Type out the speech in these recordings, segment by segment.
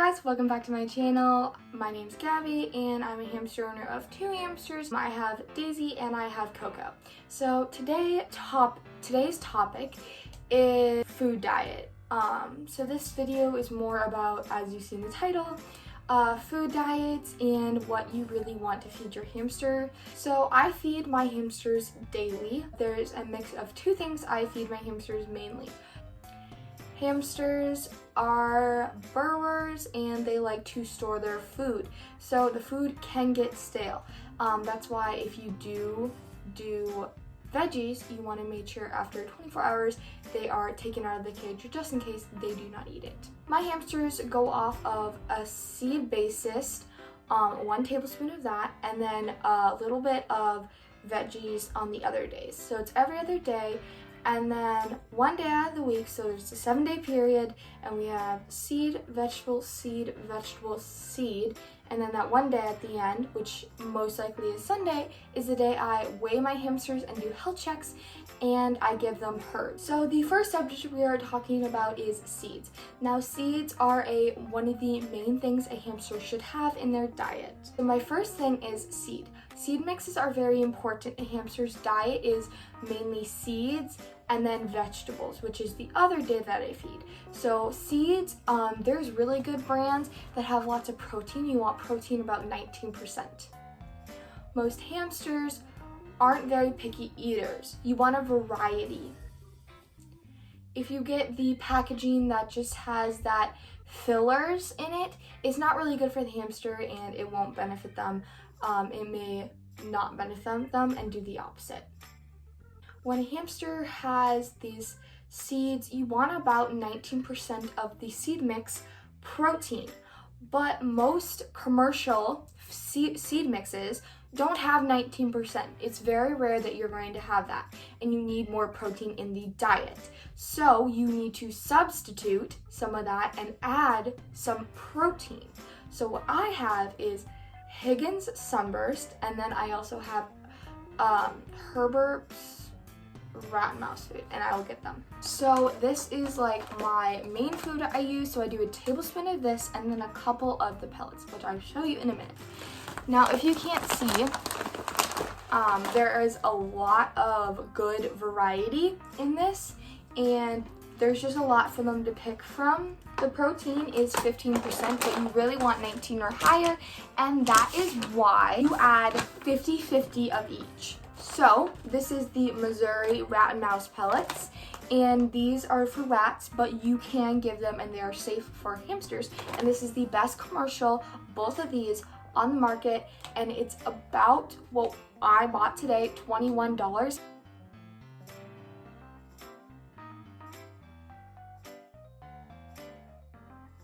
guys, welcome back to my channel. My name's Gabby and I'm a hamster owner of 2 hamsters. I have Daisy and I have Coco. So today's topic is food diet. So this video is more about, as you see in the title, food diets and what you really want to feed your hamster. So I feed my hamsters daily. There's a mix of 2 things I feed my hamsters mainly. Hamsters are burrowers and they like to store their food. So the food can get stale. That's why if you do veggies, you want to make sure after 24 hours they are taken out of the cage just in case they do not eat it. My hamsters go off of a seed basis, 1 tablespoon of that, and then a little bit of veggies on the other days. So it's every other day. And then 1 day out of the week, so there's a 7-day period, and we have seed, vegetable, seed, vegetable, seed. And then that 1 day at the end, which most likely is Sunday, is the day I weigh my hamsters and do health checks, and I give them herd. So the first subject we are talking about is seeds. Now seeds are one of the main things a hamster should have in their diet. So my first thing is seed. Seed mixes are very important. A hamster's diet is mainly seeds and then vegetables, which is the other day that I feed. So seeds, there's really good brands that have lots of protein. You want protein about 19%. Most hamsters aren't very picky eaters. You want a variety. If you get the packaging that just has that fillers in it, it's not really good for the hamster and it won't benefit them. It may not benefit them and do the opposite. When a hamster has these seeds, you want about 19% of the seed mix protein, but most commercial seed mixes don't have 19%. It's very rare that you're going to have that, and you need more protein in the diet. So you need to substitute some of that and add some protein. So what I have is Higgins Sunburst, and then I also have Herbert's rat and mouse food, and I will get them. So this is like my main food I use. So I do a tablespoon of this and then a couple of the pellets, which I'll show you in a minute. Now if you can't see, there is a lot of good variety in this, and there's just a lot for them to pick from. The protein is 15%, but you really want 19 or higher, and that is why you add 50-50 of each. So this is the Missouri rat and mouse pellets, and these are for rats, but you can give them and they are safe for hamsters. And this is the best commercial, both of these on the market, and it's about what I bought today, $21.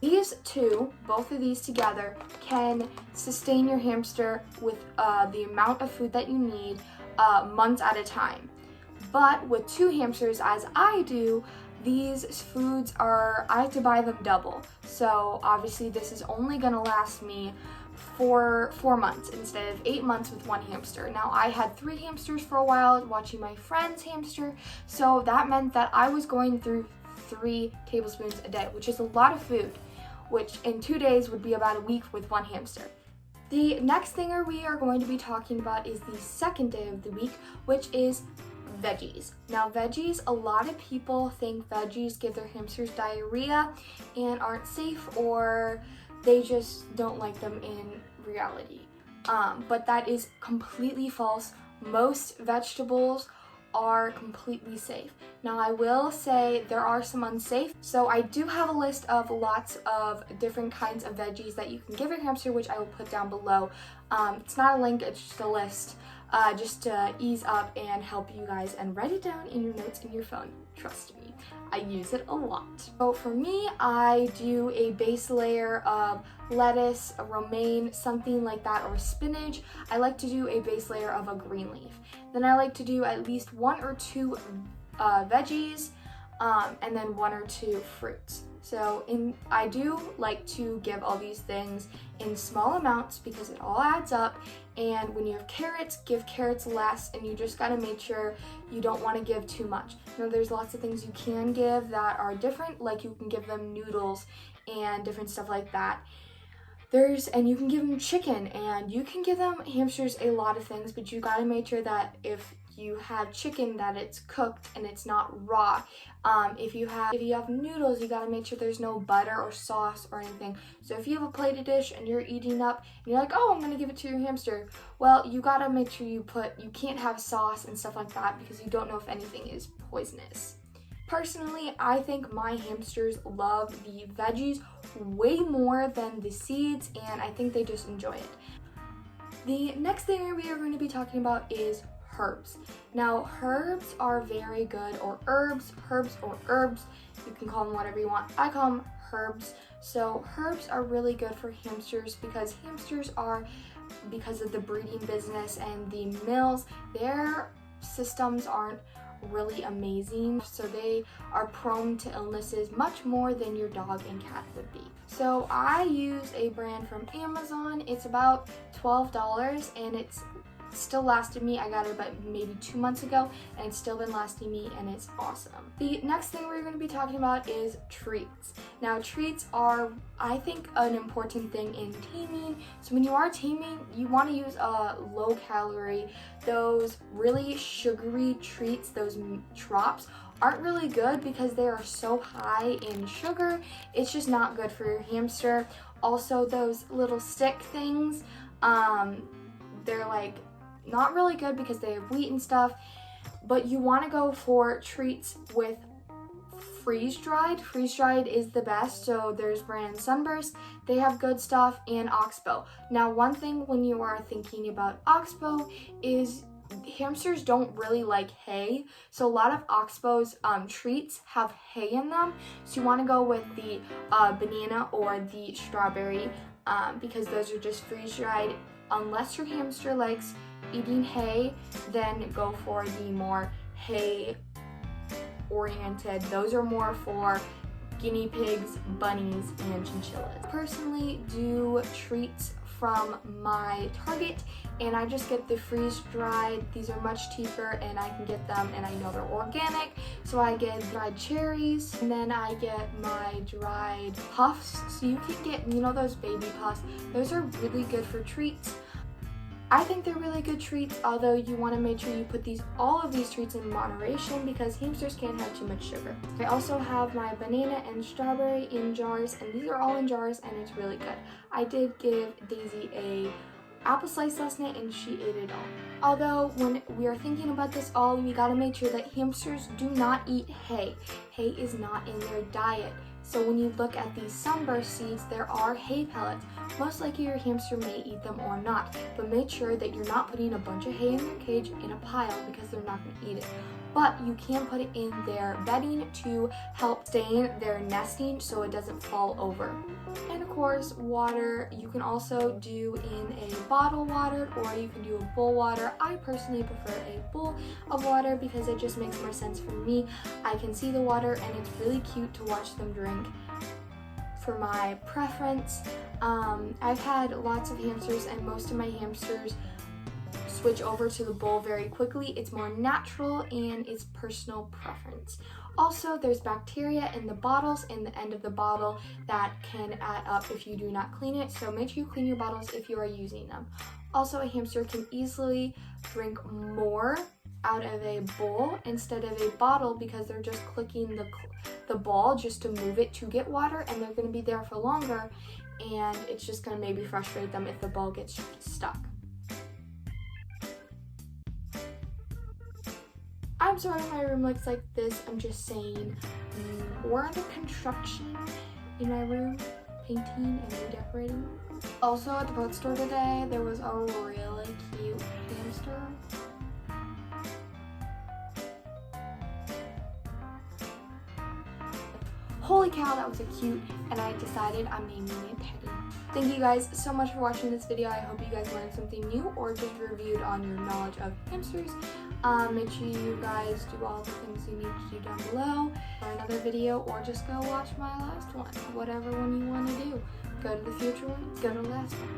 These two, both of these together, can sustain your hamster with the amount of food that you need months at a time. But with 2 hamsters, as I do, these foods I have to buy them double. So obviously this is only gonna last me for 4 months instead of 8 months with 1 hamster. Now I had 3 hamsters for a while watching my friend's hamster, so that meant that I was going through 3 tablespoons a day, which is a lot of food, which in 2 days would be about a week with 1 hamster. The next thing we are going to be talking about is the second day of the week, which is veggies. Now veggies, a lot of people think veggies give their hamsters diarrhea and aren't safe, or they just don't like them in reality. But that is completely false. Most vegetables are completely safe. Now I will say there are some unsafe, so I do have a list of lots of different kinds of veggies that you can give your hamster, which I will put down below. It's not a link, it's just a list, just to ease up and help you guys, and write it down in your notes in your phone. Trust me, I use it a lot. So for me, I do a base layer of lettuce, a romaine, something like that, or spinach. I like to do a base layer of a green leaf. Then I like to do at least 1 or 2 veggies, and then 1 or 2 fruits. So I do like to give all these things in small amounts because it all adds up. And when you have carrots, give carrots less, and you just gotta make sure you don't want to give too much. Now there's lots of things you can give that are different, like you can give them noodles and different stuff like that. And you can give them chicken, and you can give them hamsters a lot of things, but you gotta make sure that if you have chicken that it's cooked and it's not raw. If you have noodles, you gotta make sure there's no butter or sauce or anything. So if you have a plated dish and you're eating up and you're like, oh, I'm gonna give it to your hamster, well, you gotta make sure you can't have sauce and stuff like that because you don't know if anything is poisonous. Personally, I think my hamsters love the veggies way more than the seeds, and I think they just enjoy it. The next thing we are going to be talking about is herbs. Now, herbs are very good, or herbs, you can call them whatever you want. I call them herbs. So herbs are really good for hamsters because because of the breeding business and the mills, their systems aren't really amazing, so they are prone to illnesses much more than your dog and cat would be. So I use a brand from Amazon. It's about $12 and it's still lasted me. I got it about maybe 2 months ago and it's still been lasting me, and it's awesome. The next thing we're going to be talking about is treats. Now, treats are, I think, an important thing in taming. So when you are taming, you want to use a low calorie. Those really sugary treats, those drops, aren't really good because they are so high in sugar. It's just not good for your hamster. Also, those little stick things, they're like not really good because they have wheat and stuff, but you want to go for treats with freeze-dried. Freeze-dried is the best. So there's brand Sunburst, they have good stuff, and Oxbow. Now, one thing when you are thinking about Oxbow is hamsters don't really like hay, so a lot of Oxbow's treats have hay in them, so you want to go with the banana or the strawberry because those are just freeze-dried. Unless your hamster likes eating hay, then go for the more hay oriented. Those are more for guinea pigs, bunnies, and chinchillas. I personally do treats from my Target, and I just get the freeze-dried. These are much cheaper and I can get them, and I know they're organic, so I get dried cherries, and then I get my dried puffs. So you can get, those baby puffs. Those are really good for treats. I think they're really good treats, although you want to make sure you put all of these treats in moderation because hamsters can't have too much sugar. I also have my banana and strawberry in jars, and these are all in jars, and it's really good. I did give Daisy a apple slice last night and she ate it all. Although when we are thinking about this all, we gotta make sure that hamsters do not eat hay. Hay is not in their diet. So when you look at these Sunburst seeds, there are hay pellets. Most likely your hamster may eat them or not, but make sure that you're not putting a bunch of hay in their cage in a pile because they're not going to eat it. But you can put it in their bedding to help sustain their nesting so it doesn't fall over. And of course, water you can also do in a bottle water, or you can do a bowl water. I personally prefer a bowl of water because it just makes more sense for me. I can see the water and it's really cute to watch them drink. For my preference, I've had lots of hamsters, and most of my hamsters switch over to the bowl very quickly. It's more natural and it's personal preference. Also, there's bacteria in the bottles, in the end of the bottle, that can add up if you do not clean it, so make sure you clean your bottles if you are using them. Also, a hamster can easily drink more out of a bowl instead of a bottle because they're just clicking the ball just to move it to get water, and they're going to be there for longer, and it's just going to maybe frustrate them if the ball gets stuck. I'm sorry my room looks like this. I'm just saying, we're under construction in my room, painting and redecorating. Also, at the pet store today, there was a really cute hamster. Holy cow, that was a cute, and I decided I'm naming it Teddy. Thank you guys so much for watching this video. I hope you guys learned something new or just reviewed on your knowledge of hamsters. Make sure you guys do all the things you need to do down below for another video, or just go watch my last one. Whatever one you want to do. Go to the future one, go to the last one.